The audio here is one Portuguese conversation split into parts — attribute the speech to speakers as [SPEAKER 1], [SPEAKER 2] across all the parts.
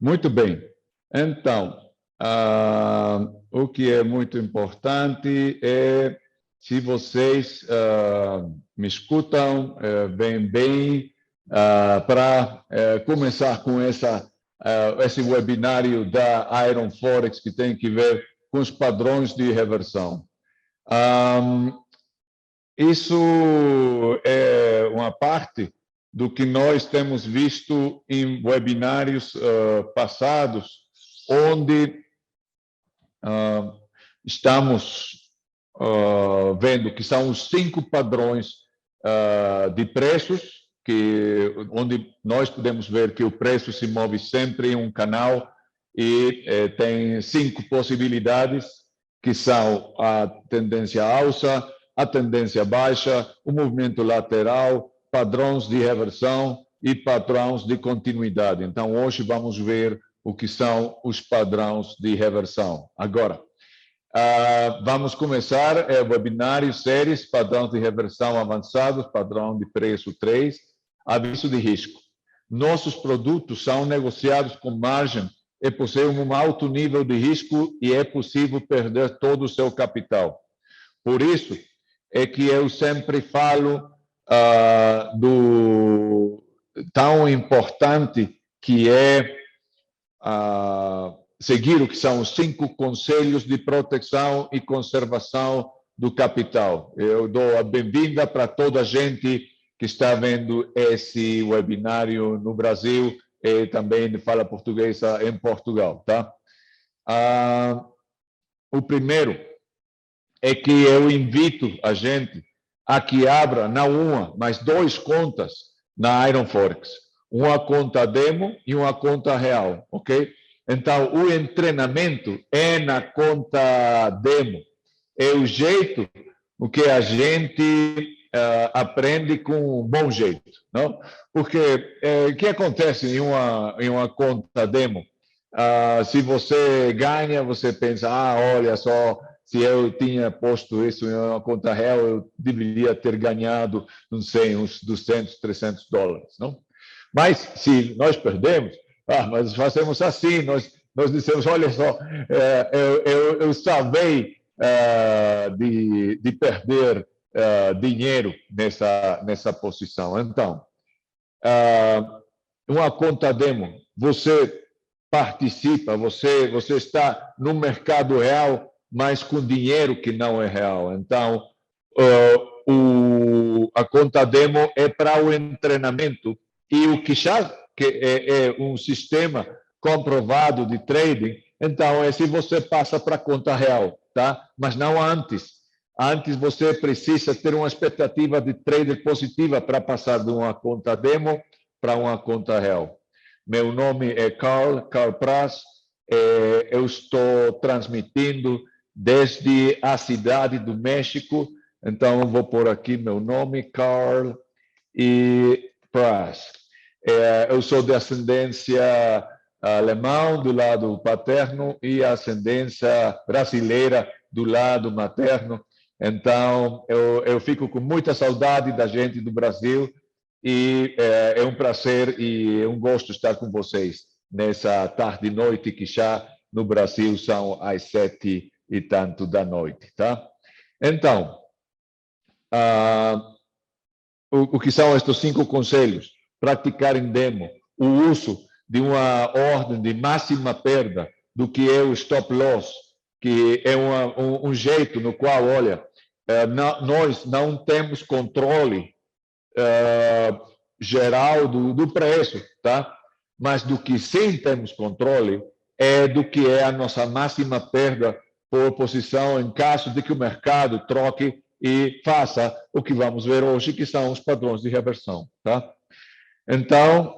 [SPEAKER 1] Muito bem. Então, o que é muito importante é se vocês me escutam bem, para começar com esse webinário da Iron Forex, que tem que ver com os padrões de reversão. Isso é uma parte do que nós temos visto em webinários passados, onde estamos vendo que são os 5 padrões de preços, onde nós podemos ver que o preço se move sempre em um canal e tem 5 possibilidades, que são a tendência alta, a tendência baixa, o movimento lateral, padrões de reversão e padrões de continuidade. Então, hoje vamos ver o que são os padrões de reversão. Agora, vamos começar o webinário séries, padrões de reversão avançados, padrão de preço 3, aviso de risco. Nossos produtos são negociados com margem e possuem um alto nível de risco e é possível perder todo o seu capital. Por isso é que eu sempre falo do tão importante que é seguir o que são os 5 conselhos de proteção e conservação do capital. Eu dou a bem-vinda para toda a gente que está vendo esse webinário no Brasil e também fala portuguesa em Portugal, tá? O primeiro é que eu invito a gente a que abra não uma, mas 2 contas na Iron Forex. Uma conta demo e uma conta real, ok? Então, o treinamento é na conta demo. É o jeito o que a gente aprende com um bom jeito, não? Porque o que acontece em uma conta demo? Se você ganha, você pensa, olha só, se eu tinha posto isso em uma conta real, eu deveria ter ganhado, não sei, uns 200, 300 dólares, não? Mas se nós perdemos, mas fazemos assim, nós dissemos, olha só, eu salvei de perder dinheiro nessa posição. Então, uma conta demo, você participa, você está no mercado real, mas com dinheiro que não é real. Então, a conta demo é para o treinamento e o que é um sistema comprovado de trading. Então, se você passa para a conta real, tá? Mas não antes. Antes você precisa ter uma expectativa de trader positiva para passar de uma conta demo para uma conta real. Meu nome é Carl Praz. Eu estou transmitindo desde a cidade do México. Então, eu vou pôr aqui meu nome, Carl Praz. Eu sou de ascendência alemã do lado paterno e ascendência brasileira do lado materno. Então, eu fico com muita saudade da gente do Brasil e é um prazer e um gosto estar com vocês nessa tarde e noite que já no Brasil são as 7 e tanto da noite, tá? Então, o que são estes 5 conselhos? Praticar em demo o uso de uma ordem de máxima perda do que é o stop loss, que é um jeito no qual, olha, nós não temos controle geral do preço, tá? Mas do que sim temos controle é do que é a nossa máxima perda por posição em caso de que o mercado troque e faça o que vamos ver hoje, que são os padrões de reversão, tá? Então,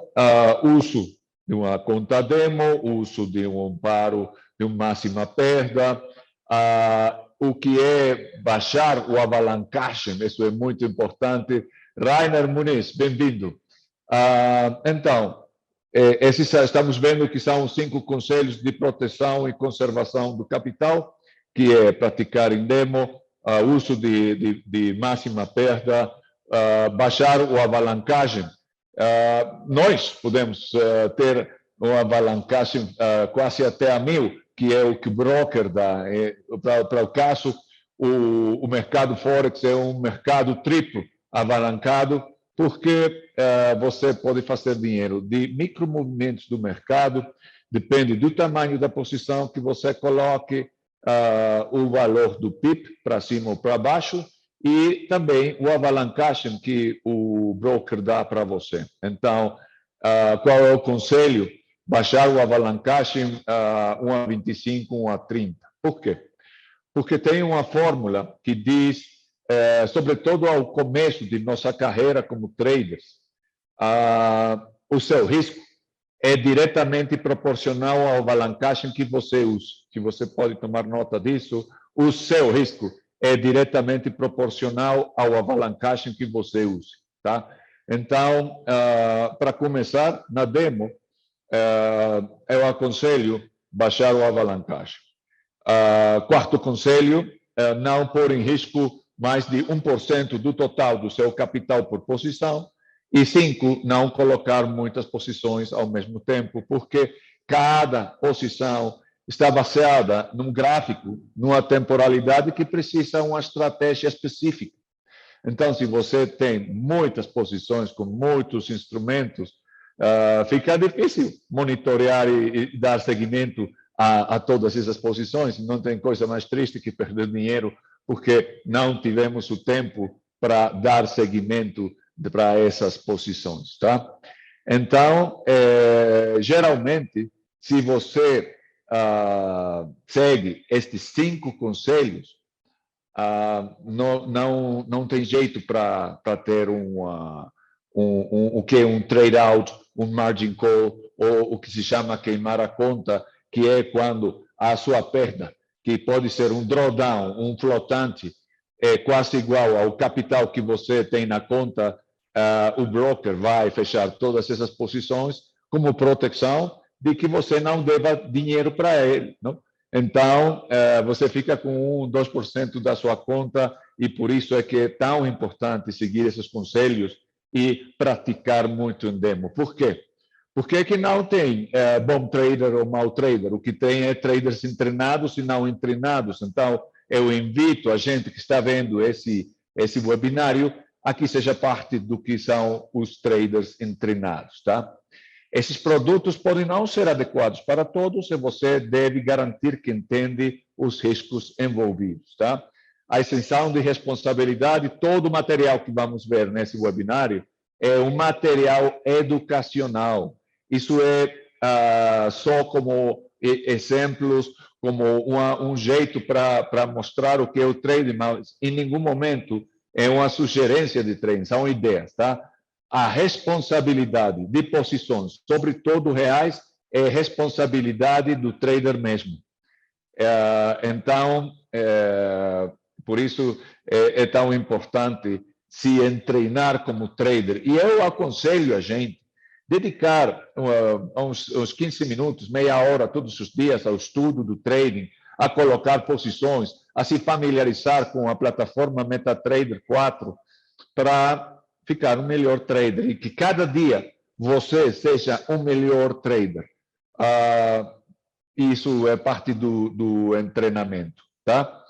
[SPEAKER 1] uso de uma conta demo, uso de um amparo de uma máxima perda, o que é baixar o alavancagem, isso é muito importante. Rainer Muniz, bem-vindo. Então, estamos vendo que são os 5 conselhos de proteção e conservação do capital, que é praticar em demo, uso de máxima perda, baixar o alavancagem. Nós podemos ter uma alavancagem quase até a 1000, que é o que o broker dá. Para o caso, o mercado Forex é um mercado triplo alavancado, porque você pode fazer dinheiro de micromovimentos do mercado, depende do tamanho da posição que você coloque, o valor do PIB para cima ou para baixo, e também o alavancagem que o broker dá para você. Então, qual é o conselho? Baixar o alavancagem 1,25, 1,30. Por quê? Porque tem uma fórmula que diz, sobretudo ao começo de nossa carreira como traders, o seu risco é diretamente proporcional à alavancagem que você usa. Que você pode tomar nota disso. O seu risco é diretamente proporcional à alavancagem que você usa, tá? Então, para começar, na demo, eu aconselho baixar o alavancagem. Quarto conselho, não pôr em risco mais de 1% do total do seu capital por posição. E 5, não colocar muitas posições ao mesmo tempo, porque cada posição está baseada num gráfico, numa temporalidade que precisa uma estratégia específica. Então, se você tem muitas posições com muitos instrumentos, fica difícil monitorear e dar seguimento a todas essas posições. Não tem coisa mais triste que perder dinheiro porque não tivemos o tempo para dar seguimento para essas posições, tá? Então, geralmente, se você segue estes 5 conselhos, não tem jeito para ter o que é um trade out, um margin call, ou o que se chama queimar a conta, que é quando a sua perda, que pode ser um drawdown, um flotante, é quase igual ao capital que você tem na conta, o broker vai fechar todas essas posições como proteção de que você não deva dinheiro para ele, não? Então, você fica com 1, 2% da sua conta, e por isso é que é tão importante seguir esses conselhos e praticar muito em demo. Por quê? Porque é que não tem bom trader ou mau trader. O que tem é traders treinados e não treinados. Então, eu invito a gente que está vendo esse webinário a que seja parte do que são os traders treinados, tá? Esses produtos podem não ser adequados para todos e você deve garantir que entende os riscos envolvidos, tá? A isenção de responsabilidade, todo o material que vamos ver nesse webinário é um material educacional. Isso é só como exemplos, como um jeito para mostrar o que é o trading, mas em nenhum momento é uma sugerência de trading, são ideias, tá? A responsabilidade de posições, sobretudo reais, é responsabilidade do trader mesmo. Então, por isso é tão importante se treinar como trader. E eu aconselho a gente dedicar uns 15 minutos, meia hora todos os dias ao estudo do trading, a colocar posições, a se familiarizar com a plataforma MetaTrader 4 para ficar um melhor trader e que cada dia você seja um melhor trader. Isso é parte do treinamento, tá?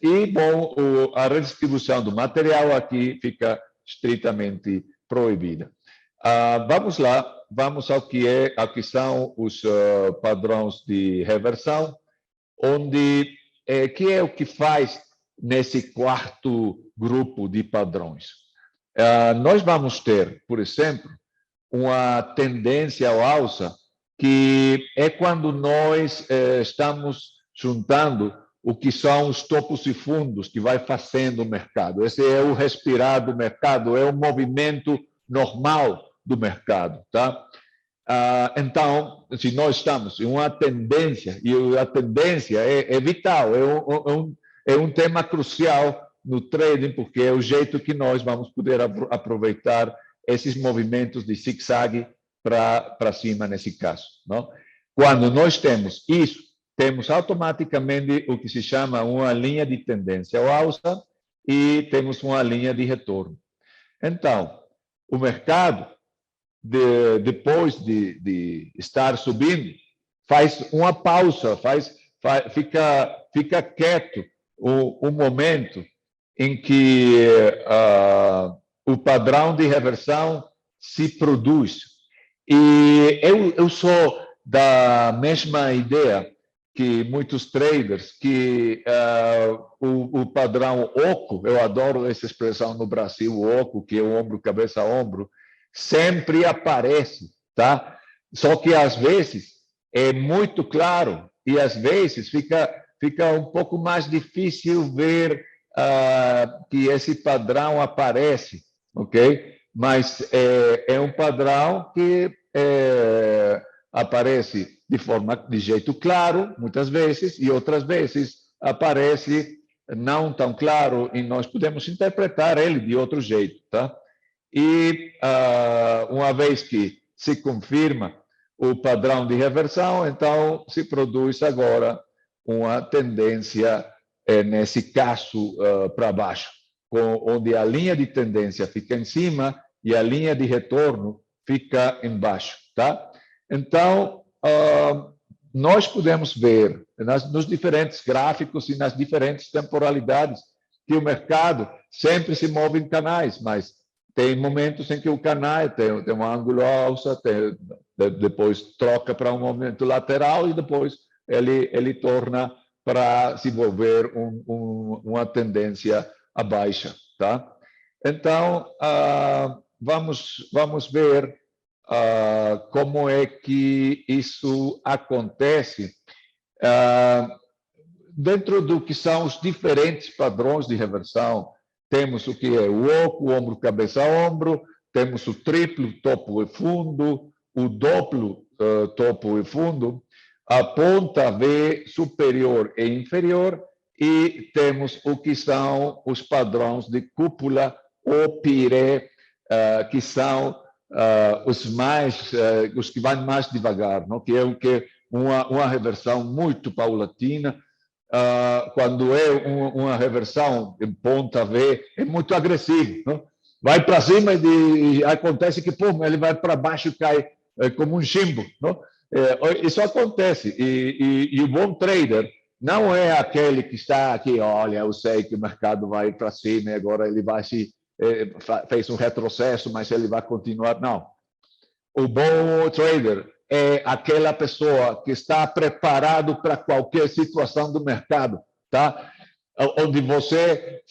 [SPEAKER 1] E, bom, a redistribuição do material aqui fica estritamente proibida. Vamos lá, vamos ao que são os padrões de reversão, onde que é o que faz nesse quarto grupo de padrões. Nós vamos ter, por exemplo, uma tendência ao alça, que é quando nós estamos juntando o que são os topos e fundos que vai fazendo o mercado. Esse é o respirar do mercado, é o movimento normal do mercado, tá? Então, se nós estamos em uma tendência, e a tendência é vital, é um tema crucial no trading, porque é o jeito que nós vamos poder aproveitar esses movimentos de zigue-zague para cima, nesse caso, não? Quando nós temos isso, temos automaticamente o que se chama uma linha de tendência ao alça e temos uma linha de retorno. Então, o mercado depois de estar subindo, faz uma pausa, fica quieto um momento em que o padrão de reversão se produz. E eu sou da mesma ideia que muitos traders, que o padrão oco, eu adoro essa expressão no Brasil, oco, que é o ombro, cabeça, ombro, sempre aparece, tá? Só que às vezes é muito claro e às vezes fica um pouco mais difícil ver que esse padrão aparece, ok? Mas é um padrão que aparece de jeito claro, muitas vezes, e outras vezes aparece não tão claro e nós podemos interpretar ele de outro jeito, tá? E uma vez que se confirma o padrão de reversão, então se produz agora uma tendência, nesse caso, para baixo, onde a linha de tendência fica em cima e a linha de retorno fica embaixo, tá? Então, nós podemos ver nos diferentes gráficos e nas diferentes temporalidades que o mercado sempre se move em canais, mas tem momentos em que o canal tem um ângulo alça, depois troca para um movimento lateral e depois ele torna para se envolver uma tendência à baixa, tá? Então, vamos ver como é que isso acontece dentro do que são os diferentes padrões de reversão. Temos o que é o oco, o ombro, cabeça, ombro, temos o triplo, topo e fundo, o duplo, topo e fundo, a ponta V superior e inferior, e temos o que são os padrões de cúpula ou piré, que são os que vão mais devagar, não? Que é uma reversão muito paulatina. Quando é uma reversão em ponta V, é muito agressivo, não? Vai para cima e acontece que pum, ele vai para baixo e cai como um chimbo, não? Isso acontece, e o bom trader não é aquele que está aqui, olha, eu sei que o mercado vai para cima e agora ele vai fez um retrocesso, mas ele vai continuar. Não. O bom trader é aquela pessoa que está preparado para qualquer situação do mercado, tá? Onde você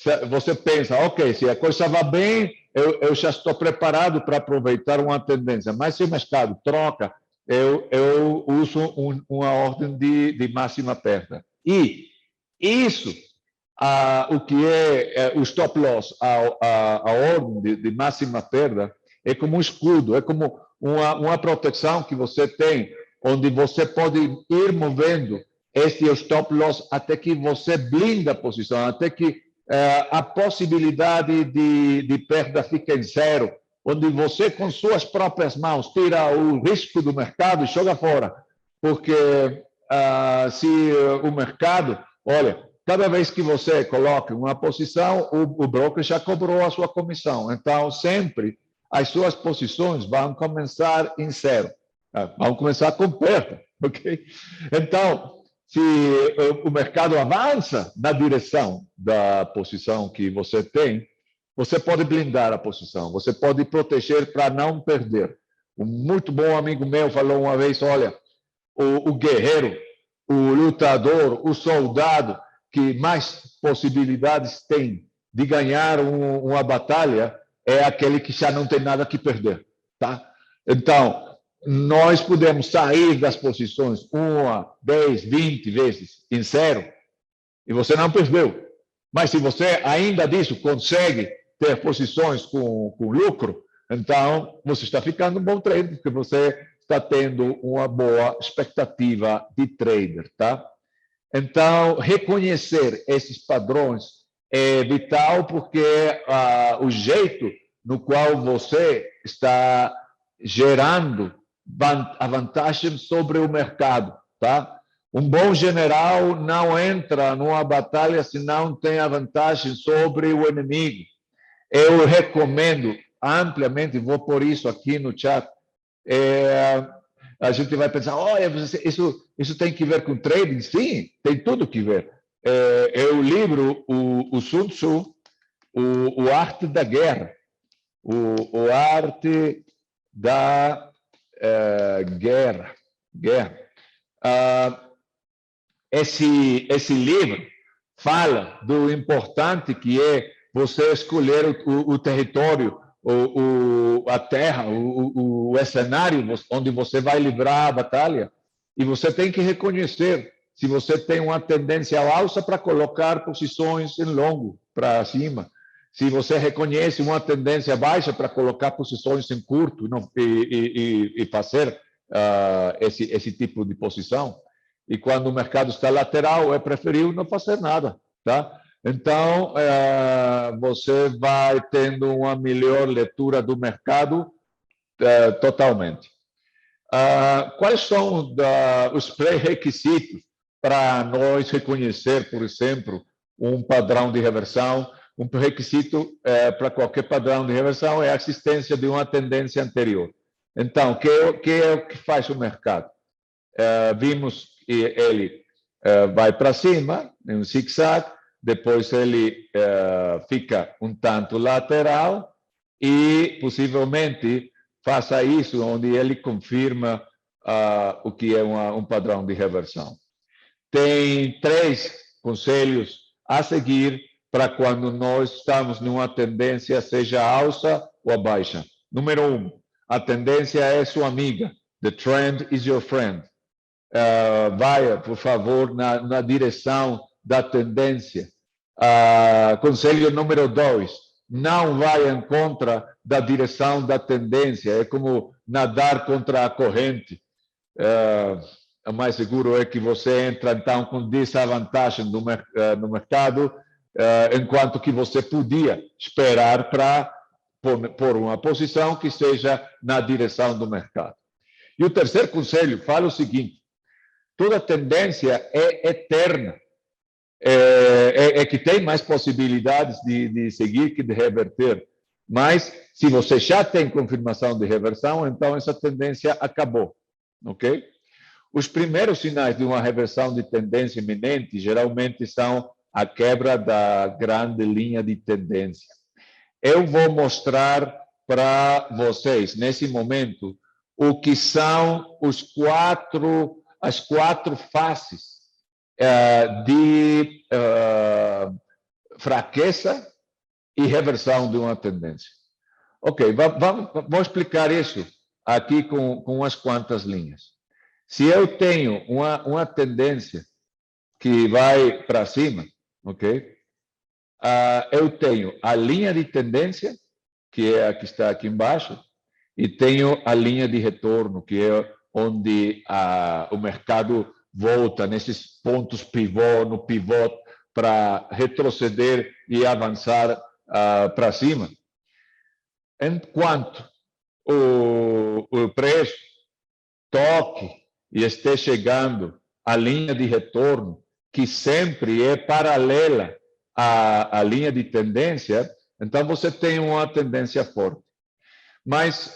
[SPEAKER 1] pensa, ok, se a coisa vai bem, eu já estou preparado para aproveitar uma tendência, mas se o mercado troca, eu uso uma ordem de máxima perda. E isso, o que é o stop loss, a ordem de máxima perda, é como um escudo, é como uma proteção que você tem, onde você pode ir movendo este stop loss até que você blinda a posição, até que a possibilidade de perda fique em zero, onde você, com suas próprias mãos, tira o risco do mercado e joga fora. Porque se o mercado, olha, cada vez que você coloca uma posição, o broker já cobrou a sua comissão. Então, sempre as suas posições vão começar em zero, vão começar com perda, ok? Então, se o mercado avança na direção da posição que você tem, você pode blindar a posição, você pode proteger para não perder. Um muito bom amigo meu falou uma vez, olha, o guerreiro, o lutador, o soldado que mais possibilidades tem de ganhar uma batalha é aquele que já não tem nada que perder, tá? Então, nós podemos sair das posições 1, 10, 20 vezes em zero e você não perdeu. Mas se você, ainda disso, consegue ter posições com lucro, então você está ficando um bom trader, porque você está tendo uma boa expectativa de trader, tá? Então, reconhecer esses padrões é vital, porque o jeito no qual você está gerando a vantagem sobre o mercado, tá? Um bom general não entra numa batalha se não tem a vantagem sobre o inimigo. Eu recomendo ampliamente, vou pôr isso aqui no chat, A gente vai pensar, olha, isso tem que ver com trading? Sim, tem tudo que ver. É o livro, o Sun Tzu, o Arte da Guerra. O Arte da Guerra. Esse livro fala do importante que é você escolher o território, a terra, o cenário onde você vai livrar a batalha. E você tem que reconhecer se você tem uma tendência à alça para colocar posições em longo para cima. Se você reconhece uma tendência baixa para colocar posições em curto e fazer esse tipo de posição. E quando o mercado está lateral, é preferível não fazer nada, tá? Então, você vai tendo uma melhor leitura do mercado totalmente. Quais são os pré-requisitos para nós reconhecer, por exemplo, um padrão de reversão? Um requisito para qualquer padrão de reversão é a existência de uma tendência anterior. Então, o que faz o mercado? Vimos que ele vai para cima, em um zigue-zague, depois ele fica um tanto lateral e, possivelmente, faça isso onde ele confirma o que é um padrão de reversão. Tem 3 conselhos a seguir para quando nós estamos numa tendência, seja alça ou a baixa. Número 1, a tendência é sua amiga. The trend is your friend. Vai, por favor, na direção da tendência. Conselho número 2, não vai em contra da direção da tendência. É como nadar contra a corrente. O mais seguro é que você entra, então, com desvantagem no mercado, enquanto que você podia esperar para pôr uma posição que seja na direção do mercado. E o terceiro conselho fala o seguinte: toda tendência é eterna, que tem mais possibilidades de seguir que de reverter. Mas, se você já tem confirmação de reversão, então essa tendência acabou, ok? Os primeiros sinais de uma reversão de tendência iminente, geralmente, são a quebra da grande linha de tendência. Eu vou mostrar para vocês, nesse momento, o que são as 4 faces de fraqueza e reversão de uma tendência. Ok, vamos explicar isso aqui com umas quantas linhas. Se eu tenho uma tendência que vai para cima, ok? Eu tenho a linha de tendência, que é a que está aqui embaixo, e tenho a linha de retorno, que é onde o mercado volta nesses pontos pivô, no pivô, para retroceder e avançar para cima. Enquanto o preço toque e esteja chegando à linha de retorno, que sempre é paralela à linha de tendência, então você tem uma tendência forte. Mas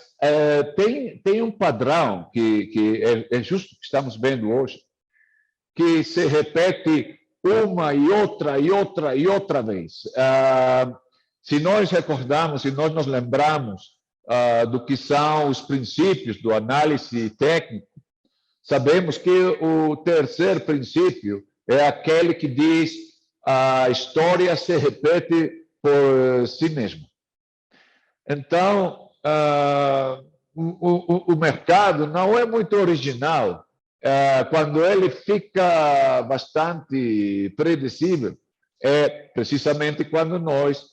[SPEAKER 1] tem um padrão que é justo que estamos vendo hoje, que se repete uma e outra vez. Se nós recordarmos, se nós nos lembrarmos do que são os princípios do análise técnico, sabemos que o terceiro princípio é aquele que diz a história se repete por si mesma. Então, o mercado não é muito original. Quando ele fica bastante previsível, é precisamente quando nós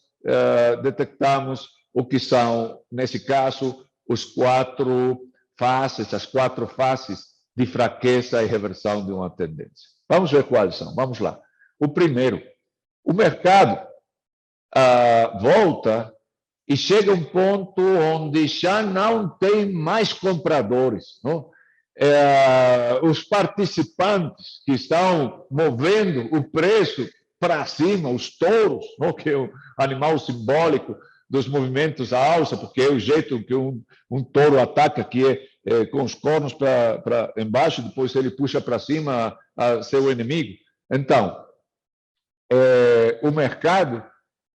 [SPEAKER 1] detectamos o que são, nesse caso, as 4 faces de fraqueza e reversão de uma tendência. Vamos ver quais são. Vamos lá. O primeiro, o mercado volta e chega a um ponto onde já não tem mais compradores. Não? Os participantes que estão movendo o preço para cima, os touros, não? Que é o animal simbólico dos movimentos à alça, porque é o jeito que um touro ataca, que é com os cornos para embaixo, depois ele puxa para cima a seu inimigo. Então, o mercado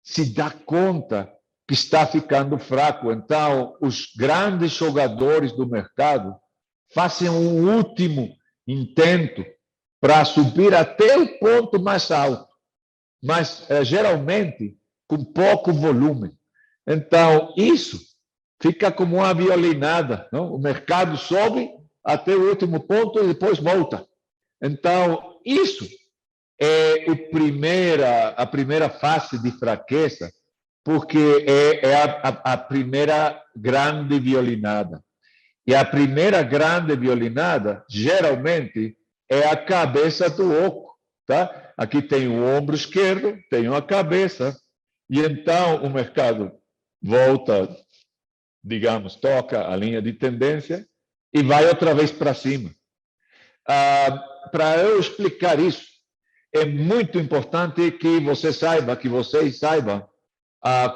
[SPEAKER 1] se dá conta que está ficando fraco. Então, os grandes jogadores do mercado fazem um último intento para subir até o ponto mais alto, mas geralmente com pouco volume. Então, isso fica como uma violinada, não? O mercado sobe até o último ponto e depois volta. Então, isso é a primeira fase de fraqueza, porque é a primeira grande violinada. E a primeira grande violinada, geralmente, é a cabeça do oco. Tá? Aqui tem o ombro esquerdo, tem a cabeça, e então o mercado volta, digamos, toca a linha de tendência e vai outra vez para cima. Para eu explicar isso, é muito importante que vocês saibam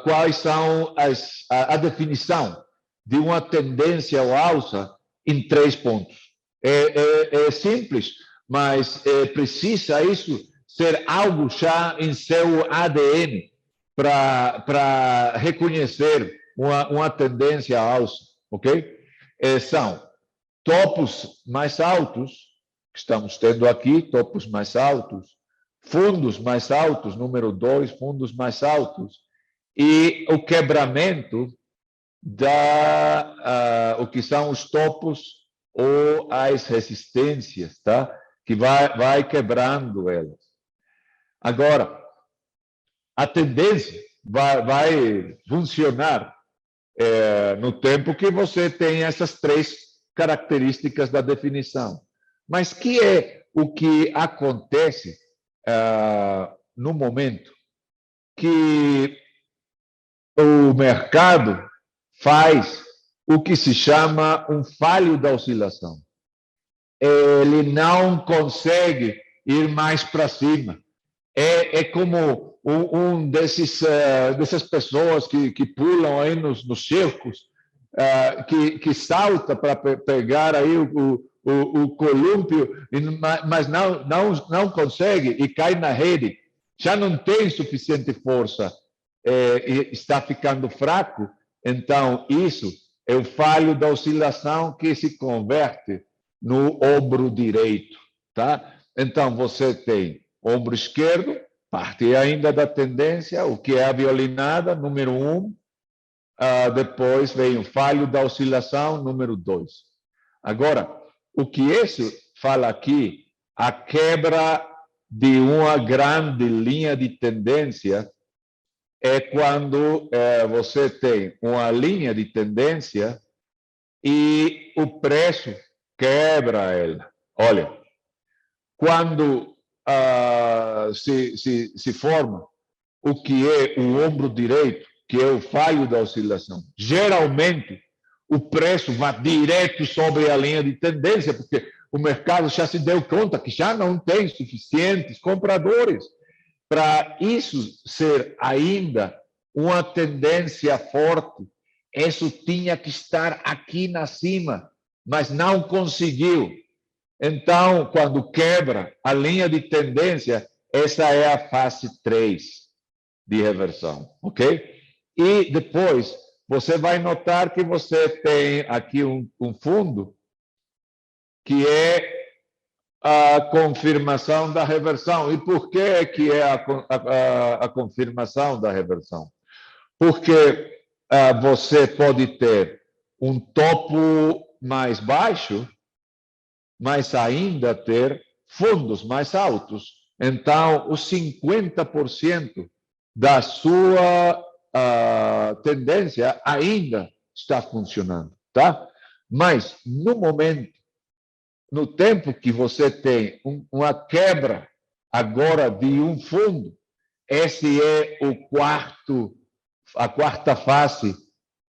[SPEAKER 1] quais são a definição de uma tendência ou alça em 3 pontos. É simples, mas precisa isso ser algo já em seu ADN para reconhecer uma tendência alça, ok? São topos mais altos, que estamos tendo aqui, topos mais altos, fundos mais altos, número 2, fundos mais altos, e o quebramento o que são os topos ou as resistências, tá? Que vai quebrando elas. Agora, a tendência vai funcionar no tempo que você tem essas 3 características da definição. Mas que é o que acontece no momento que o mercado faz o que se chama um falho da oscilação. Ele não consegue ir mais para cima. É como dessas pessoas que pulam aí nos circos, que salta para pegar aí o colúmpio, mas não consegue e cai na rede. Já não tem suficiente força, está ficando fraco. Então, isso é o falho da oscilação que se converte no ombro direito, tá? Então, você tem ombro esquerdo, parte ainda da tendência, o que é a violinada, número 1. Depois vem o falho da oscilação, número 2. Agora, o que isso fala aqui, a quebra de uma grande linha de tendência é quando você tem uma linha de tendência e o preço quebra ela. Olha, quando se forma o que é o ombro direito, que é o falho da oscilação, geralmente o preço vai direto sobre a linha de tendência, porque o mercado já se deu conta que já não tem suficientes compradores. Para isso ser ainda uma tendência forte, isso tinha que estar aqui na cima, mas não conseguiu. Então, quando quebra a linha de tendência, essa é a fase 3 de reversão, ok? E depois, você vai notar que você tem aqui um fundo que é a confirmação da reversão. E por que é a confirmação da reversão? Porque você pode ter um topo mais baixo, mas ainda ter fundos mais altos. Então, os 50% da sua tendência ainda está funcionando, tá? Mas, no momento, no tempo que você tem uma quebra agora de um fundo, esse é a quarta fase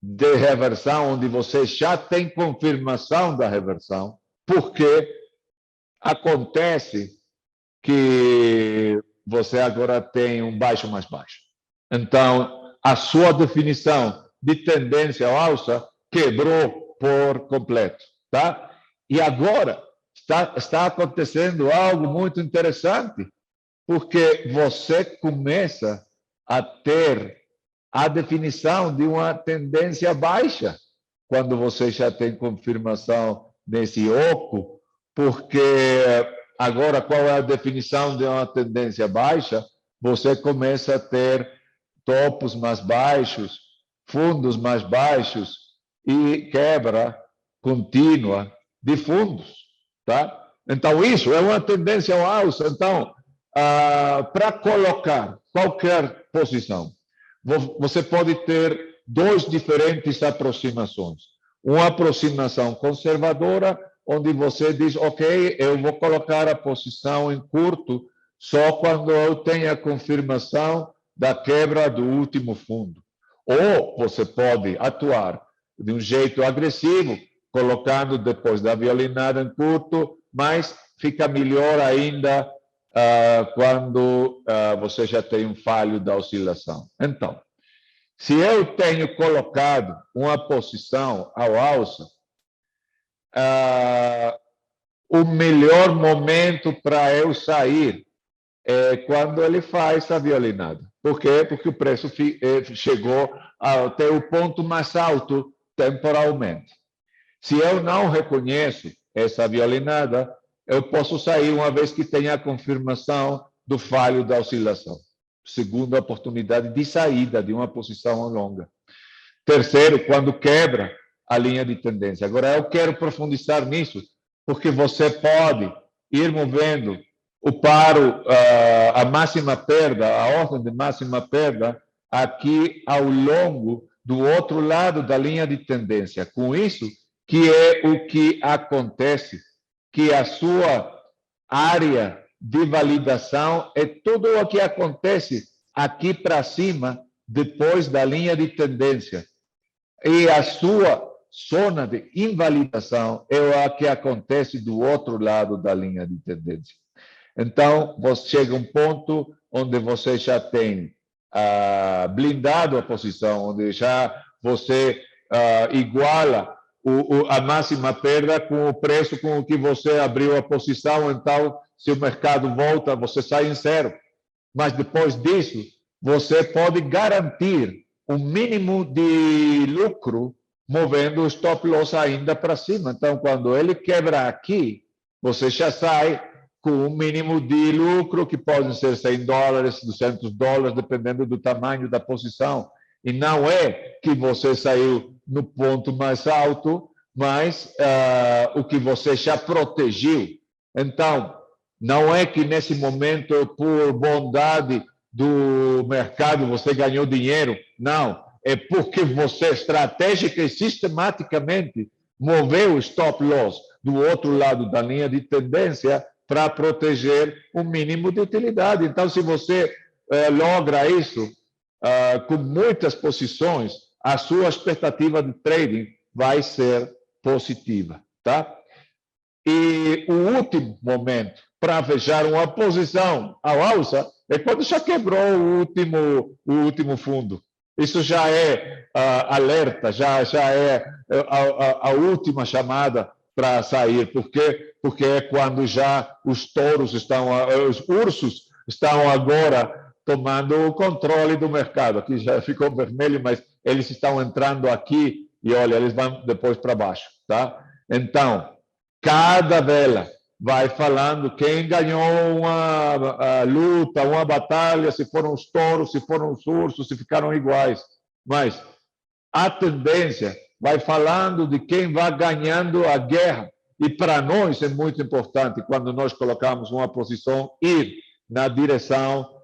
[SPEAKER 1] de reversão, onde você já tem confirmação da reversão, porque acontece que você agora tem um baixo mais baixo. Então, a sua definição de tendência ao alça quebrou por completo. tá? E agora está acontecendo algo muito interessante, porque você começa a ter a definição de uma tendência baixa, quando você já tem confirmação nesse oco, porque agora qual é a definição de uma tendência baixa? Você começa a ter topos mais baixos, fundos mais baixos e quebra contínua de fundos, tá? Então, isso é uma tendência ao alça. Então, para colocar qualquer posição, você pode ter duas diferentes aproximações. Uma aproximação conservadora, onde você diz, ok, eu vou colocar a posição em curto só quando eu tenho a confirmação da quebra do último fundo. Ou você pode atuar de um jeito agressivo, colocando depois da violinada em curto, mas fica melhor ainda quando você já tem um falho da oscilação. Então, se eu tenho colocado uma posição ao alça, o melhor momento para eu sair é quando ele faz a violinada. Por quê? Porque o preço chegou até o ponto mais alto temporalmente. Se eu não reconheço essa violinada, eu posso sair uma vez que tenha a confirmação do falho da oscilação. Segunda oportunidade de saída de uma posição longa. Terceiro, quando quebra a linha de tendência. Agora, eu quero profundizar nisso, porque você pode ir movendo o paro, a máxima perda, a ordem de máxima perda, aqui ao longo do outro lado da linha de tendência. Com isso, que é o que acontece, que a sua área de validação é tudo o que acontece aqui para cima, depois da linha de tendência. E a sua zona de invalidação é o que acontece do outro lado da linha de tendência. Então, você chega a um ponto onde você já tem blindado a posição, onde já você iguala a máxima perda com o preço com o que você abriu a posição. Então, se o mercado volta, você sai em zero. Mas depois disso, você pode garantir um mínimo de lucro movendo o stop loss ainda para cima. Então, quando ele quebra aqui, você já sai com um mínimo de lucro, que pode ser $100, $200, dependendo do tamanho da posição. E não é que você saiu no ponto mais alto, mas o que você já protegeu. Então, não é que nesse momento, por bondade do mercado, você ganhou dinheiro. Não, é porque você estratégica e sistematicamente moveu o stop loss do outro lado da linha de tendência para proteger o mínimo de utilidade. Então, se você logra isso com muitas posições, a sua expectativa de trading vai ser positiva, tá? E o último momento para fechar uma posição ao alça é quando já quebrou o último fundo. Isso já é alerta, já é a última chamada para sair. Por quê? Porque é quando já os touros os ursos estão agora tomando o controle do mercado. Aqui já ficou vermelho, mas eles estão entrando aqui e, olha, eles vão depois para baixo, tá? Então, cada vela vai falando quem ganhou uma luta, uma batalha, se foram os touros, se foram os ursos, se ficaram iguais. Mas a tendência vai falando de quem vai ganhando a guerra. E para nós é muito importante, quando nós colocamos uma posição, ir na direção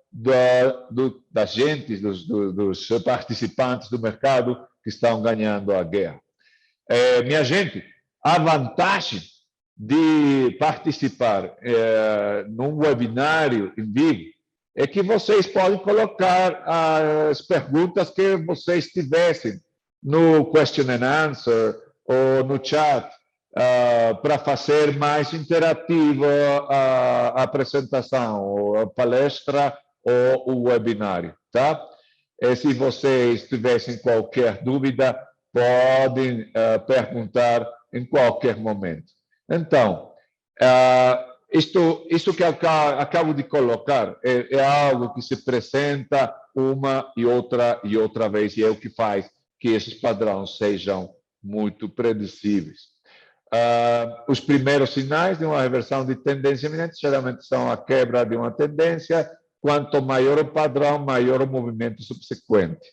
[SPEAKER 1] das gentes, dos participantes do mercado que estão ganhando a guerra. Minha gente, a vantagem de participar num webinário em vivo é que vocês podem colocar as perguntas que vocês tivessem no question and answer ou no chat para fazer mais interativa a apresentação, ou a palestra ou o webinário, tá? E se vocês tivessem qualquer dúvida, podem perguntar em qualquer momento. Então, isso que acabo de colocar é algo que se apresenta uma e outra vez, e é o que faz que esses padrões sejam muito predicíveis. Os primeiros sinais de uma reversão de tendência iminente geralmente são a quebra de uma tendência. Quanto maior o padrão, maior o movimento subsequente.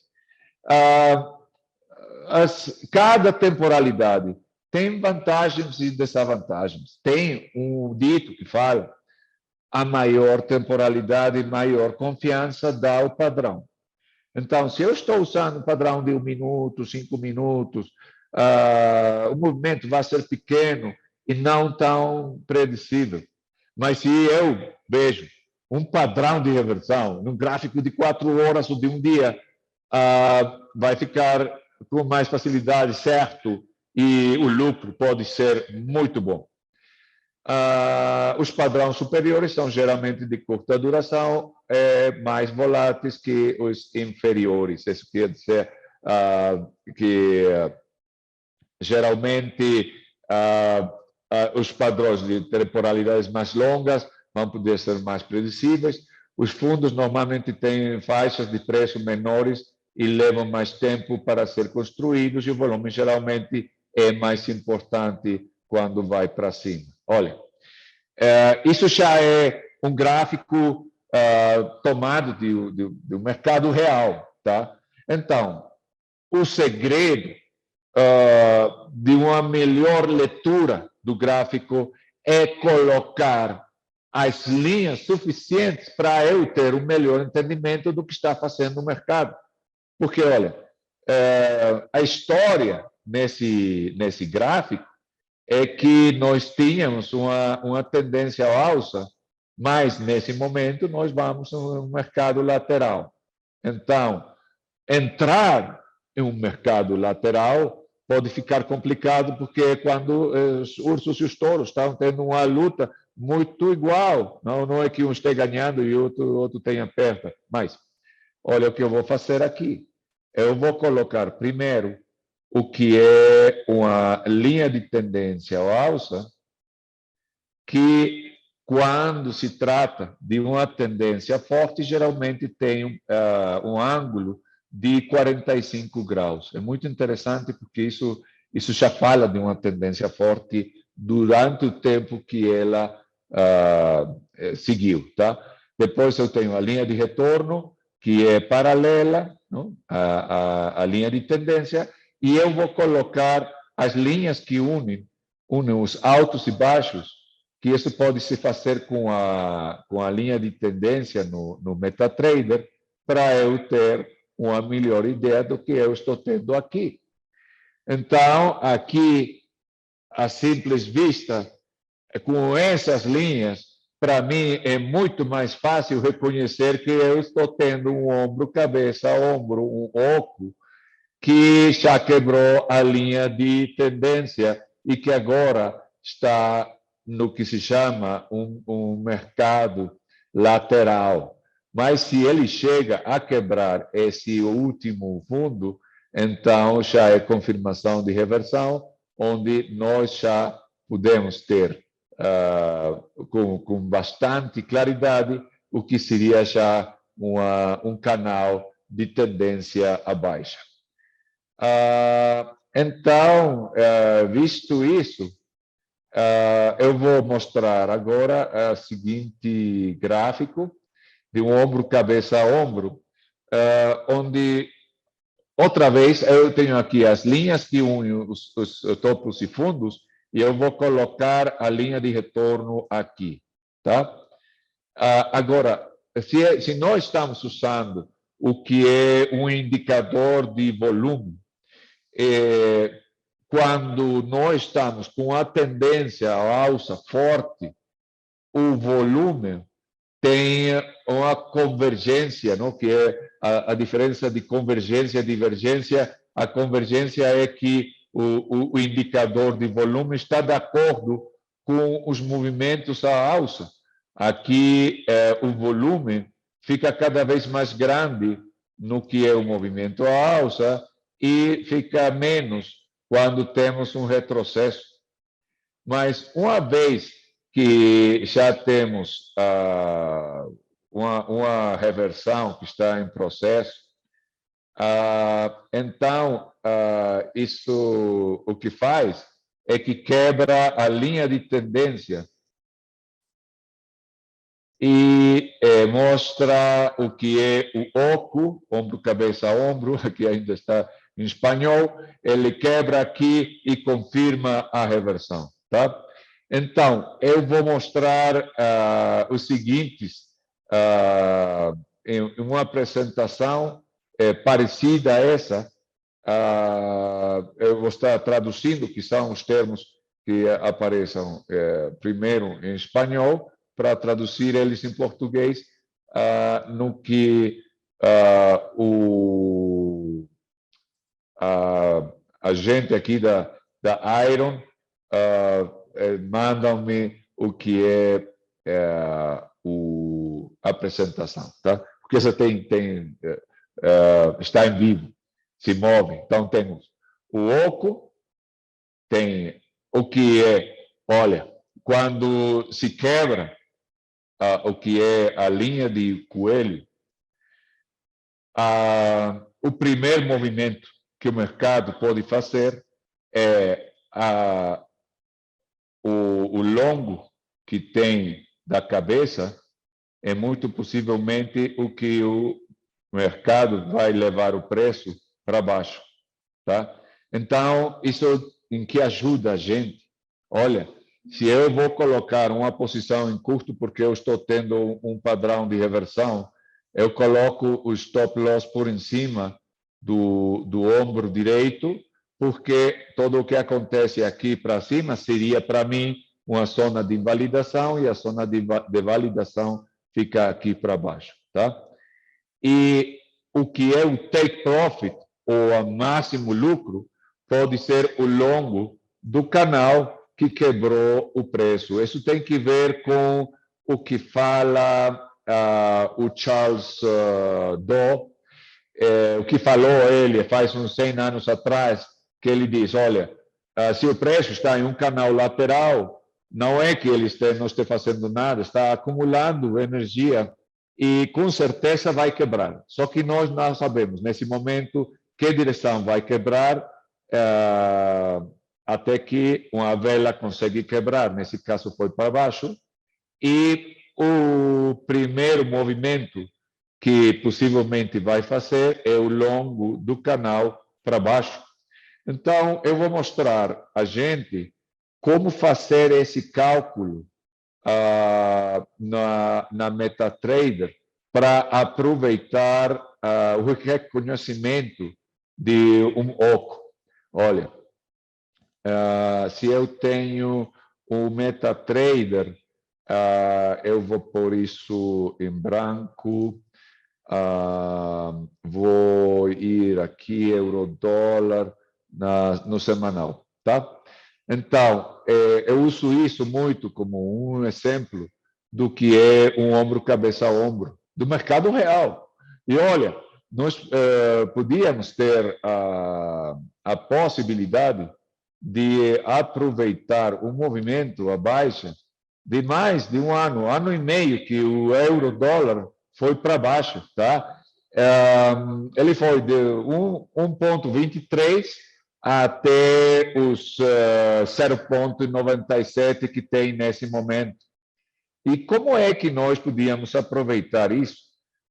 [SPEAKER 1] Cada temporalidade tem vantagens e desvantagens. Tem um dito que fala: a maior temporalidade, maior confiança dá o padrão. Então, se eu estou usando o padrão de 1 minuto, 5 minutos, o movimento vai ser pequeno e não tão predicível. Mas se eu vejo um padrão de reversão num gráfico de 4 horas ou de um dia, vai ficar com mais facilidade, certo? E o lucro pode ser muito bom. Os padrões superiores são geralmente de curta duração, mais voláteis que os inferiores. Isso quer dizer que geralmente os padrões de temporalidades mais longas vão poder ser mais previsíveis. Os fundos normalmente têm faixas de preço menores e levam mais tempo para ser construídos, e o volume geralmente é mais importante quando vai para cima. Olha, isso já é um gráfico tomado do mercado real, tá? Então, o segredo de uma melhor leitura do gráfico é colocar as linhas suficientes para eu ter um melhor entendimento do que está fazendo o mercado. Porque, olha, a história nesse gráfico é que nós tínhamos uma tendência à alça, mas, nesse momento, nós vamos no mercado lateral. Então, entrar em um mercado lateral pode ficar complicado, porque é quando os ursos e os touros estão tendo uma luta muito igual. Não é que um esteja ganhando e o outro tenha perda. Mas, olha o que eu vou fazer aqui. Eu vou colocar primeiro o que é uma linha de tendência à alça, que, quando se trata de uma tendência forte, geralmente tem um ângulo de 45 graus. É muito interessante, porque isso já fala de uma tendência forte durante o tempo que ela seguiu. Tá? Depois eu tenho a linha de retorno, que é paralela, não? A linha de tendência, e eu vou colocar as linhas que unem os altos e baixos, que isso pode se fazer com a linha de tendência no MetaTrader, para eu ter uma melhor ideia do que eu estou tendo aqui. Então, aqui, à simples vista, com essas linhas, para mim é muito mais fácil reconhecer que eu estou tendo um ombro, cabeça, ombro, um oco, que já quebrou a linha de tendência e que agora está no que se chama um mercado lateral. Mas, se ele chega a quebrar esse último fundo, então já é confirmação de reversão, onde nós já podemos ter com bastante claridade o que seria já um canal de tendência à baixa. Então, visto isso, eu vou mostrar agora o seguinte gráfico de um ombro, cabeça a ombro, onde, outra vez, eu tenho aqui as linhas que unem os topos e fundos, e eu vou colocar a linha de retorno aqui. Tá? Agora, se nós estamos usando o que é um indicador de volume, quando nós estamos com a tendência à alça forte, o volume tem uma convergência, não? Que é a diferença de convergência e divergência. A convergência é que o indicador de volume está de acordo com os movimentos à alça. Aqui, o volume fica cada vez mais grande no que é o movimento à alça, e fica menos quando temos um retrocesso. Mas uma vez que já temos uma reversão que está em processo, então isso o que faz é que quebra a linha de tendência e mostra o que é o oco, ombro, cabeça, ombro, aqui ainda está em espanhol, ele quebra aqui e confirma a reversão, tá? Então, eu vou mostrar os seguintes em uma apresentação parecida a essa. Eu vou estar traduzindo, que são os termos que apareçam primeiro em espanhol, para traduzir eles em português, no que a gente aqui da Iron mandam-me o que é a apresentação, tá? Porque você está em vivo, se move. Então, temos o oco, tem o que é, olha, quando se quebra o que é a linha de coelho, o primeiro movimento que o mercado pode fazer é o longo que tem da cabeça é muito possivelmente o que o mercado vai levar o preço para baixo, tá? Então, isso em que ajuda a gente? Olha, se eu vou colocar uma posição em curto porque eu estou tendo um padrão de reversão, eu coloco o stop loss por em cima do ombro direito, porque todo o que acontece aqui para cima seria, para mim, uma zona de invalidação e a zona de validação fica aqui para baixo, tá? E o que é o take profit, ou o máximo lucro, pode ser o longo do canal que quebrou o preço. Isso tem que ver com o que fala o Charles Dow, o que falou ele faz uns 100 anos atrás, que ele diz, olha, se o preço está em um canal lateral, não é que ele não esteja fazendo nada, está acumulando energia e com certeza vai quebrar. Só que nós não sabemos, nesse momento, que direção vai quebrar, até que uma vela consegue quebrar, nesse caso foi para baixo, e o primeiro movimento que possivelmente vai fazer é o longo do canal para baixo. Então, eu vou mostrar a gente como fazer esse cálculo na MetaTrader para aproveitar o reconhecimento de um oco. Olha, se eu tenho o MetaTrader, eu vou pôr isso em branco, vou ir aqui, euro-dólar, no semanal, tá? Então, eu uso isso muito como um exemplo do que é um ombro, cabeça a ombro, do mercado real. E olha, nós podíamos ter a possibilidade de aproveitar um movimento à baixa de mais de um ano e meio, que o euro-dólar foi para baixo, tá? Ele foi de 1,23 até os 0,97 que tem nesse momento. E como é que nós podíamos aproveitar isso?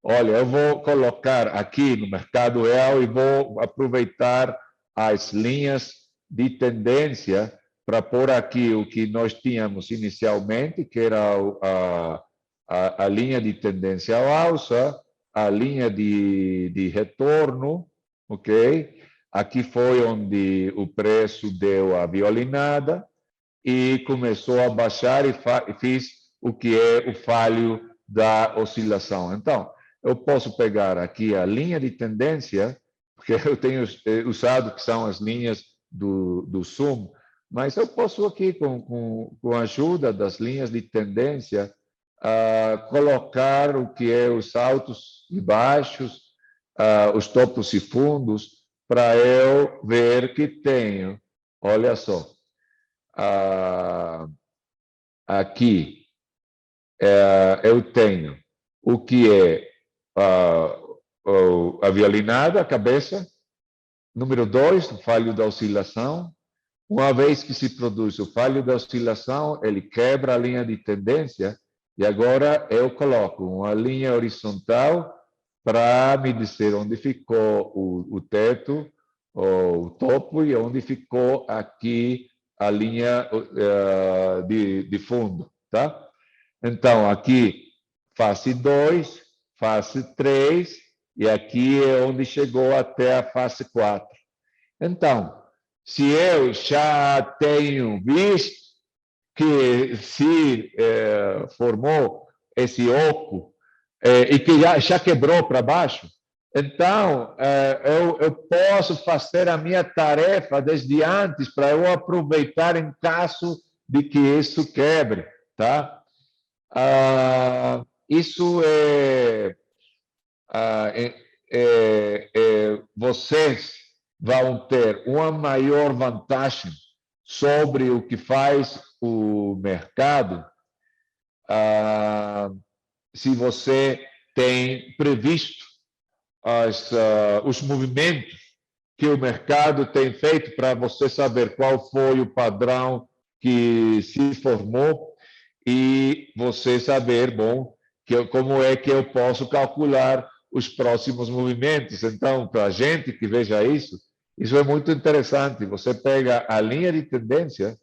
[SPEAKER 1] Olha, eu vou colocar aqui no mercado real e vou aproveitar as linhas de tendência para pôr aqui o que nós tínhamos inicialmente, que era a linha de tendência ao alça, a linha de retorno, ok? Aqui foi onde o preço deu a violinada e começou a baixar e fiz o que é o falho da oscilação. Então, eu posso pegar aqui a linha de tendência, porque eu tenho usado que são as linhas do Zoom, mas eu posso aqui, com a ajuda das linhas de tendência, colocar o que é os altos e baixos, os topos e fundos, para eu ver que tenho, olha só, aqui eu tenho o que é a violinada, a cabeça. Número 2, o falho da oscilação. Uma vez que se produz o falho da oscilação, ele quebra a linha de tendência e agora eu coloco uma linha horizontal para me dizer onde ficou o teto, o topo, e onde ficou aqui a linha de fundo, tá? Então, aqui, fase 2, fase 3, e aqui é onde chegou até a fase 4. Então, se eu já tenho visto que se formou esse oco e que já quebrou para baixo, então eu posso fazer a minha tarefa desde antes para eu aproveitar em caso de que isso quebre, tá? Isso vocês vão ter uma maior vantagem sobre o que faz o mercado se você tem previsto os movimentos que o mercado tem feito para você saber qual foi o padrão que se formou e você saber, bom, como é que eu posso calcular os próximos movimentos. Então, para a gente que veja isso é muito interessante. Você pega a linha de tendência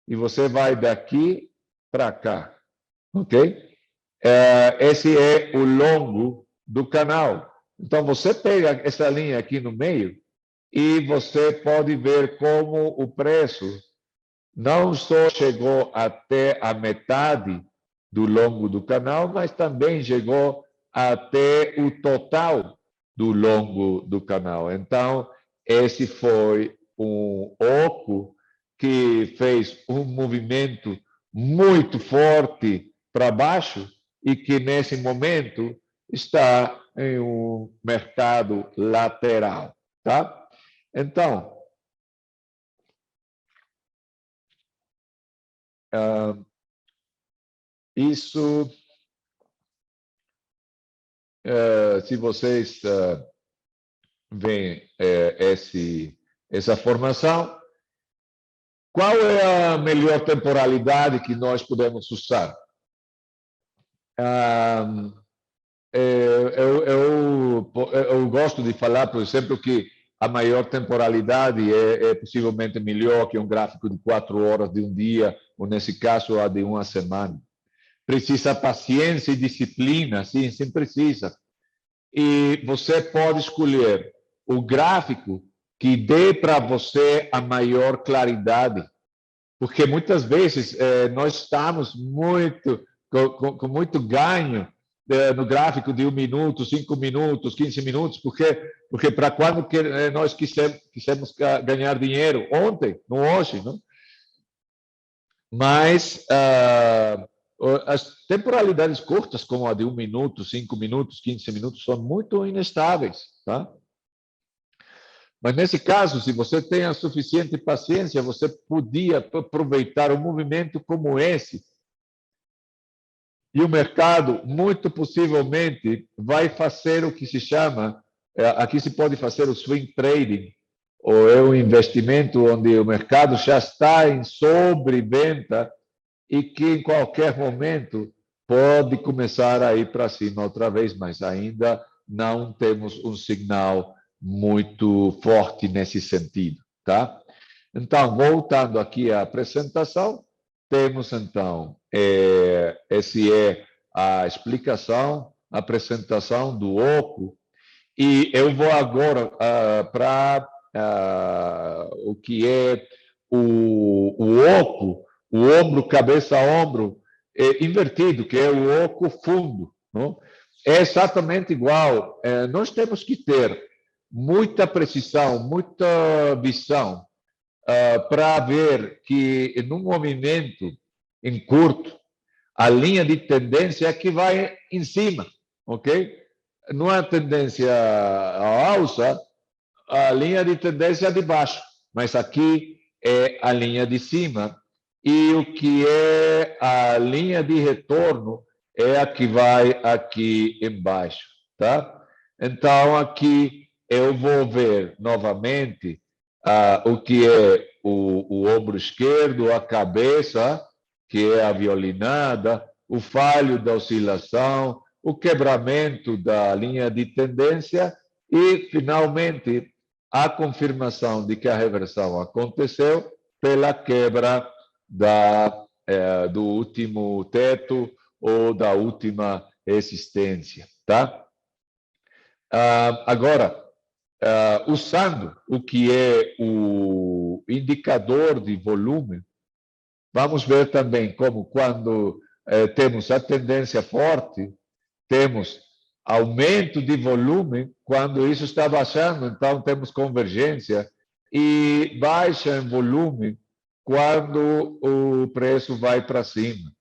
[SPEAKER 1] e você vai daqui para cá, ok? Esse é o longo do canal. Então, você pega essa linha aqui no meio e você pode ver como o preço não só chegou até a metade do longo do canal, mas também chegou até o total do longo do canal. Então, esse foi um oco que fez um movimento muito forte para baixo e que, nesse momento, está em um mercado lateral. Tá? Então, isso, se vocês veem essa formação, qual é a melhor temporalidade que nós podemos usar? Eu gosto de falar, por exemplo, que a maior temporalidade é possivelmente melhor que um gráfico de 4 horas de um dia, ou nesse caso, a de uma semana. Precisa paciência e disciplina, sim precisa. E você pode escolher o gráfico que dê para você a maior claridade, porque muitas vezes nós estamos com muito ganho no gráfico de 1 minuto, 5 minutos, 15 minutos, porque para quando nós quisemos ganhar dinheiro? Ontem, não hoje, não? Mas as temporalidades curtas, como a de 1 minuto, 5 minutos, 15 minutos, são muito inestáveis, tá? Mas, nesse caso, se você tem a suficiente paciência, você podia aproveitar um movimento como esse. E o mercado, muito possivelmente, vai fazer o que se chama, aqui se pode fazer o swing trading, ou é um investimento onde o mercado já está em sobrevenda e que, em qualquer momento, pode começar a ir para cima outra vez, mas ainda não temos um sinal muito forte nesse sentido, tá? Então, voltando aqui à apresentação, temos, então, essa é a explicação, a apresentação do oco, e eu vou agora para o que é o oco, o ombro, cabeça, ombro, invertido, que é o oco fundo. Não? É exatamente igual. Nós temos que ter muita precisão, muita visão para ver que, num movimento em curto, a linha de tendência é que vai em cima, ok? Numa tendência à alça, a linha de tendência é de baixo, mas aqui é a linha de cima e o que é a linha de retorno é a que vai aqui embaixo, tá? Então, aqui eu vou ver novamente o que é o ombro esquerdo, a cabeça, que é a violinada, o falho da oscilação, o quebramento da linha de tendência e, finalmente, a confirmação de que a reversão aconteceu pela quebra do último teto ou da última resistência, tá? Agora, usando o que é o indicador de volume, vamos ver também como quando temos a tendência forte, temos aumento de volume quando isso está baixando, então temos convergência, e baixa em volume quando o preço vai para cima.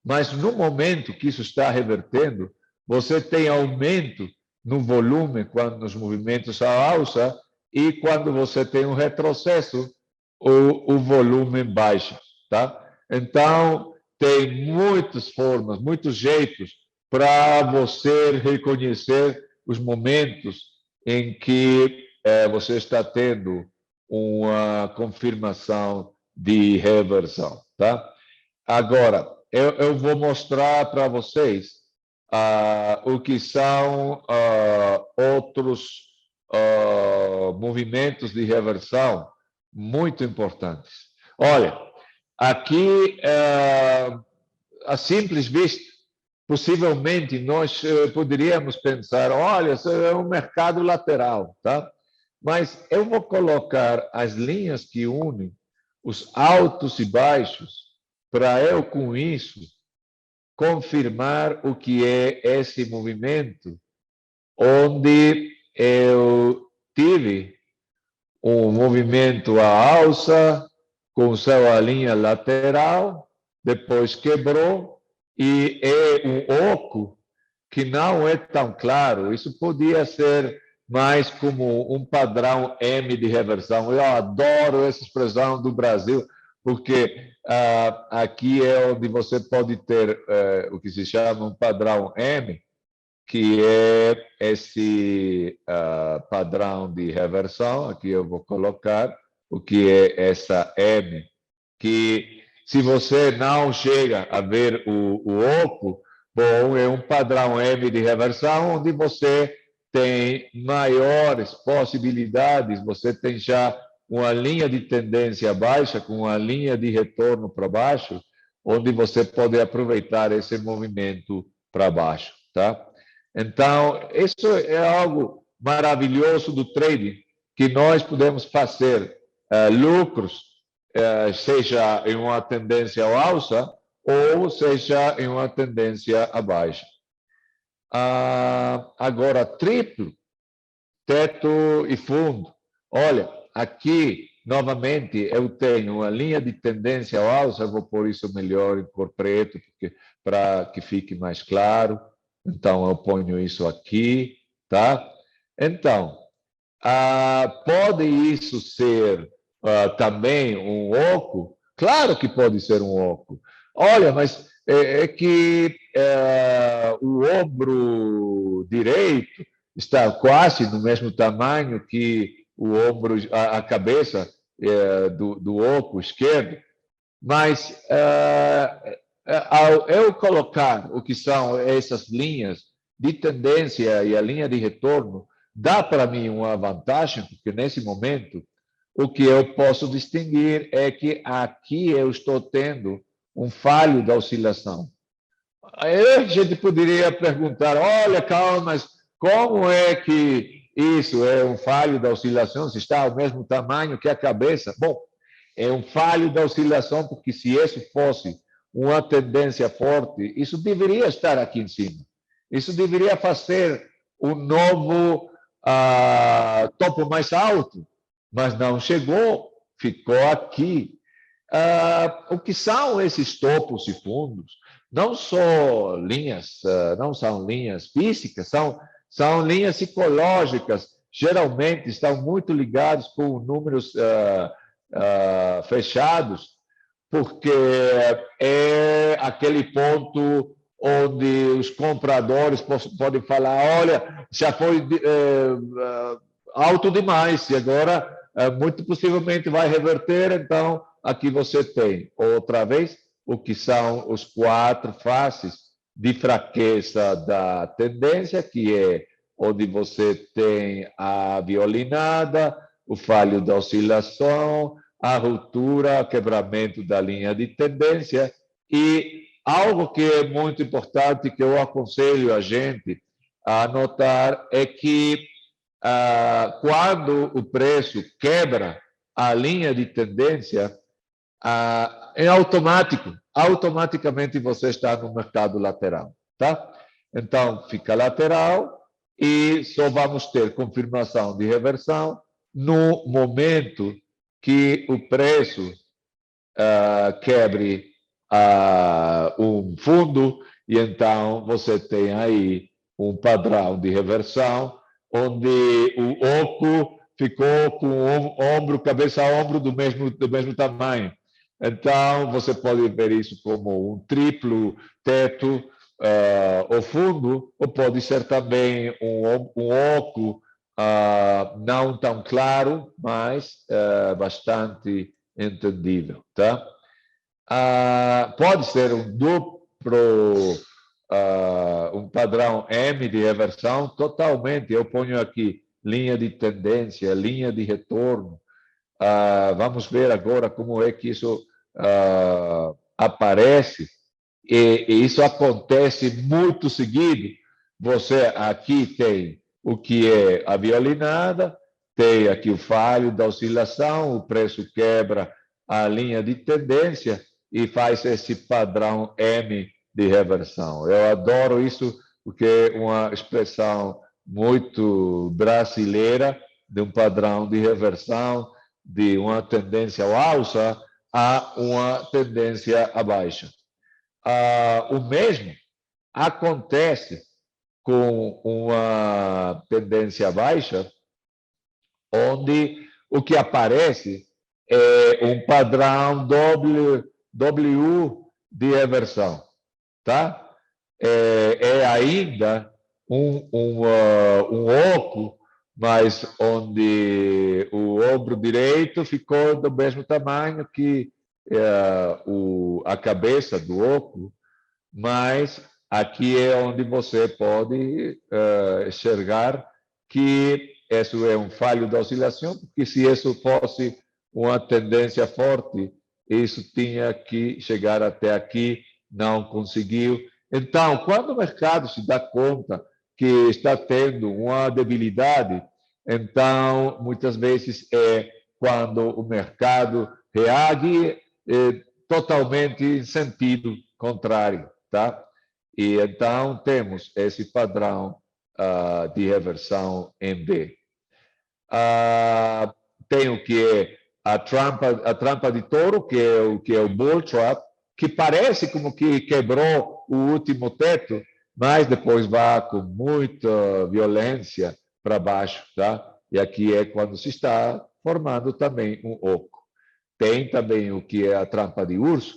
[SPEAKER 1] Mas no momento que isso está revertendo, você tem aumento no volume quando nos movimentos à alça, e quando você tem um retrocesso, o volume baixa, tá? Então, tem muitas formas, muitos jeitos para você reconhecer os momentos em que você está tendo uma confirmação de reversão, tá? Agora, eu vou mostrar para vocês o que são outros movimentos de reversão muito importantes. Olha, aqui, a simples vista, possivelmente nós poderíamos pensar, olha, isso é um mercado lateral, tá? Mas eu vou colocar as linhas que unem os altos e baixos para eu, com isso, confirmar o que é esse movimento, onde eu tive um movimento à alça, com sua linha lateral, depois quebrou, e é um oco que não é tão claro. Isso podia ser mais como um padrão M de reversão. Eu adoro essa expressão do Brasil, porque aqui é onde você pode ter o que se chama um padrão M, que é esse padrão de reversão. Aqui eu vou colocar o que é essa M, que se você não chega a ver o oco, bom, é um padrão M de reversão, onde você tem maiores possibilidades, você tem já uma linha de tendência baixa com uma linha de retorno para baixo, onde você pode aproveitar esse movimento para baixo, tá? Então, isso é algo maravilhoso do trading, que nós podemos fazer lucros, seja em uma tendência à alça ou seja em uma tendência à baixa. Agora, triplo, teto e fundo. Olha, aqui, novamente, eu tenho uma linha de tendência à alça, eu vou pôr isso melhor em cor preto, para que fique mais claro. Então, eu ponho isso aqui, tá? Então, pode isso ser também um oco? Claro que pode ser um oco. Olha, mas é que o ombro direito está quase no mesmo tamanho que o ombro, a cabeça do oco esquerdo, mas ao eu colocar o que são essas linhas de tendência e a linha de retorno, dá para mim uma vantagem, porque nesse momento o que eu posso distinguir é que aqui eu estou tendo um falho da oscilação. Aí a gente poderia perguntar, olha, calma, mas como é que isso é um falho da oscilação, se está ao mesmo tamanho que a cabeça? Bom, é um falho da oscilação, porque se isso fosse uma tendência forte, isso deveria estar aqui em cima. Isso deveria fazer um novo topo mais alto, mas não chegou, ficou aqui. O que são esses topos e fundos? Não só linhas, não são linhas físicas, são linhas psicológicas. Geralmente estão muito ligados com números fechados, porque é aquele ponto onde os compradores podem falar, olha, já foi alto demais, e agora muito possivelmente vai reverter, então aqui você tem, outra vez, o que são os 4 faces de fraqueza da tendência, que é onde você tem a violinada, o falho da oscilação, a ruptura, quebramento da linha de tendência, e algo que é muito importante, que eu aconselho a gente a notar, é que quando o preço quebra a linha de tendência, é automático, automaticamente você está no mercado lateral, tá? Então, fica lateral e só vamos ter confirmação de reversão no momento que o preço quebre um fundo, e então você tem aí um padrão de reversão, onde o oco ficou com o ombro, cabeça a ombro do mesmo tamanho. Então, você pode ver isso como um triplo teto ao fundo, ou pode ser também um oco não tão claro, mas bastante entendível, tá? Pode ser um duplo, um padrão M de reversão, totalmente. Eu ponho aqui linha de tendência, linha de retorno. Vamos ver agora como é que isso aparece. E isso acontece muito seguido. Você aqui tem o que é a violinada, tem aqui o falho da oscilação, o preço quebra a linha de tendência e faz esse padrão M de reversão. Eu adoro isso porque é uma expressão muito brasileira de um padrão de reversão, de uma tendência ao alça a uma tendência à baixa. O mesmo acontece com uma tendência baixa, onde o que aparece é um padrão W de reversão, tá? É ainda um oco, mas onde o ombro direito ficou do mesmo tamanho que a cabeça do oco, mas aqui é onde você pode enxergar que isso é um falho da oscilação, porque se isso fosse uma tendência forte, isso tinha que chegar até aqui, não conseguiu. Então, quando o mercado se dá conta que está tendo uma debilidade, então, muitas vezes é quando o mercado reage totalmente em sentido contrário, tá? E então temos esse padrão de reversão em V. Tem o que é a trampa de touro, que é o bull trap, que parece como que quebrou o último teto, mas depois vai com muita violência para baixo, tá? E aqui é quando se está formando também um oco. Tem também o que é a trampa de urso,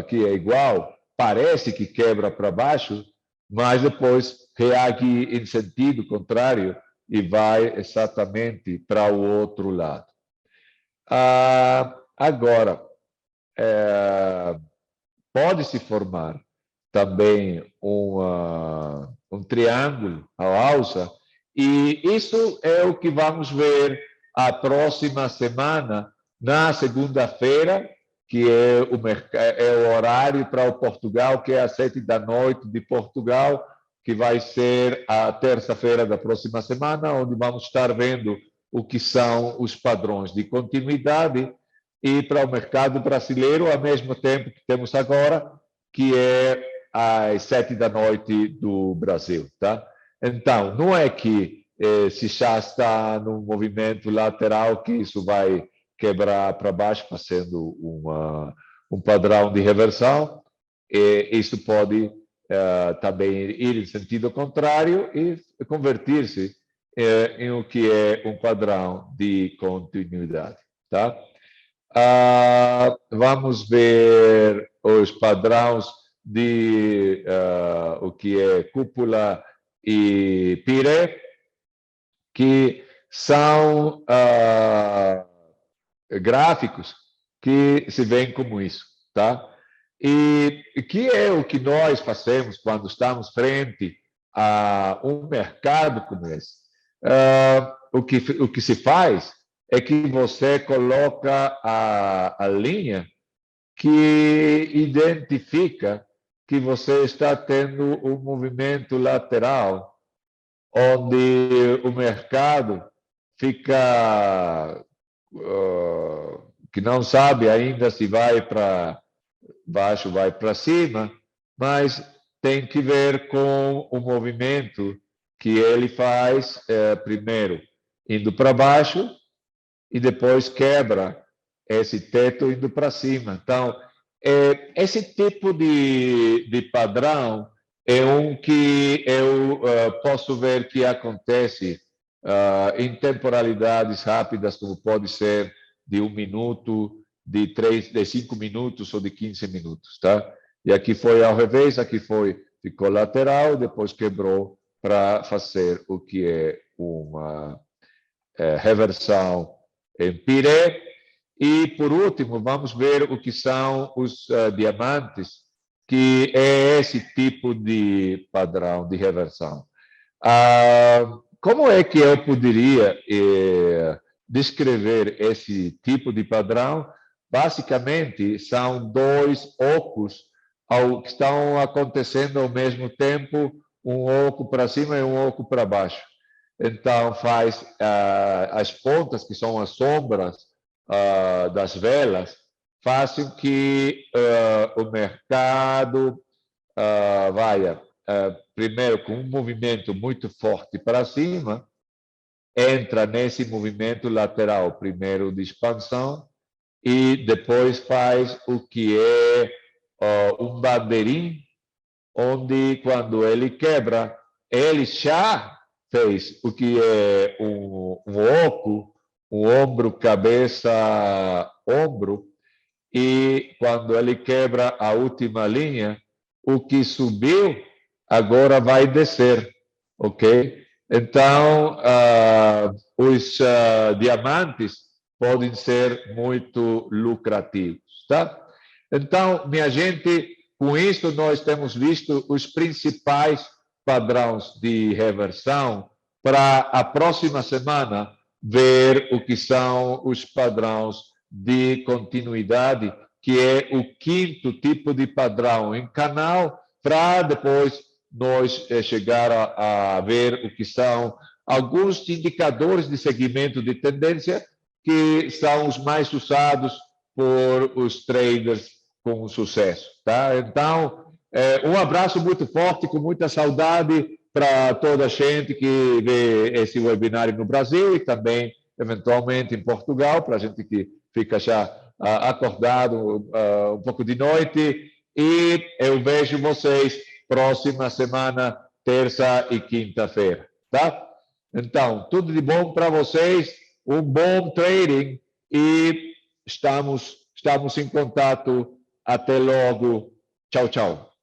[SPEAKER 1] que é igual, parece que quebra para baixo, mas depois reage em sentido contrário e vai exatamente para o outro lado. Agora, pode-se formar também um triângulo ao alça, e isso é o que vamos ver a próxima semana, na segunda-feira, que é o horário para o Portugal, que é às 7 da noite de Portugal, que vai ser a terça-feira da próxima semana, onde vamos estar vendo o que são os padrões de continuidade, e para o mercado brasileiro, ao mesmo tempo que temos agora, que é às 7 da noite do Brasil, tá? Então, não é que se já está num movimento lateral que isso vai quebrar para baixo, fazendo um padrão de reversão. Isso pode também ir em sentido contrário e convertir-se em o que é um padrão de continuidade, tá? Vamos ver os padrões de o que é cúpula e pire, que são gráficos que se veem como isso, tá? E que é o que nós fazemos quando estamos frente a um mercado como esse? O que se faz é que você coloca a linha que identifica que você está tendo um movimento lateral, onde o mercado fica que não sabe ainda se vai para baixo, vai para cima, mas tem que ver com o movimento que ele faz primeiro indo para baixo e depois quebra esse teto indo para cima. Então, esse tipo de padrão é um que eu posso ver que acontece em temporalidades rápidas, como pode ser de 1 minuto, de 5 minutos ou de 15 minutos, tá? E aqui foi ao revés, aqui ficou lateral, depois quebrou para fazer o que é uma reversão em piré. E, por último, vamos ver o que são os diamantes, que é esse tipo de padrão de reversão. Como é que eu poderia descrever esse tipo de padrão? Basicamente, são dois ocos que estão acontecendo ao mesmo tempo, um oco para cima e um oco para baixo. Então, faz as pontas, que são as sombras das velas, fazem que o mercado vai primeiro com um movimento muito forte para cima, entra nesse movimento lateral, primeiro de expansão, e depois faz o que é um bandeirinho, onde, quando ele quebra, ele já fez o que é um oco, um ombro, cabeça, ombro, e quando ele quebra a última linha, o que subiu agora vai descer, ok? Então, os diamantes podem ser muito lucrativos, tá? Então, minha gente, com isso nós temos visto os principais padrões de reversão para a próxima semana ver o que são os padrões de continuidade, que é o quinto tipo de padrão em canal, para depois nós chegar a ver o que são alguns indicadores de segmento de tendência que são os mais usados por os traders com sucesso, tá? Então, um abraço muito forte, com muita saudade para toda a gente que vê esse webinário no Brasil e também, eventualmente, em Portugal, para a gente que fica já acordado um pouco de noite. E eu vejo vocês próxima semana, terça e quinta-feira, tá? Então, tudo de bom para vocês, um bom trading e estamos em contato. Até logo. Tchau, tchau.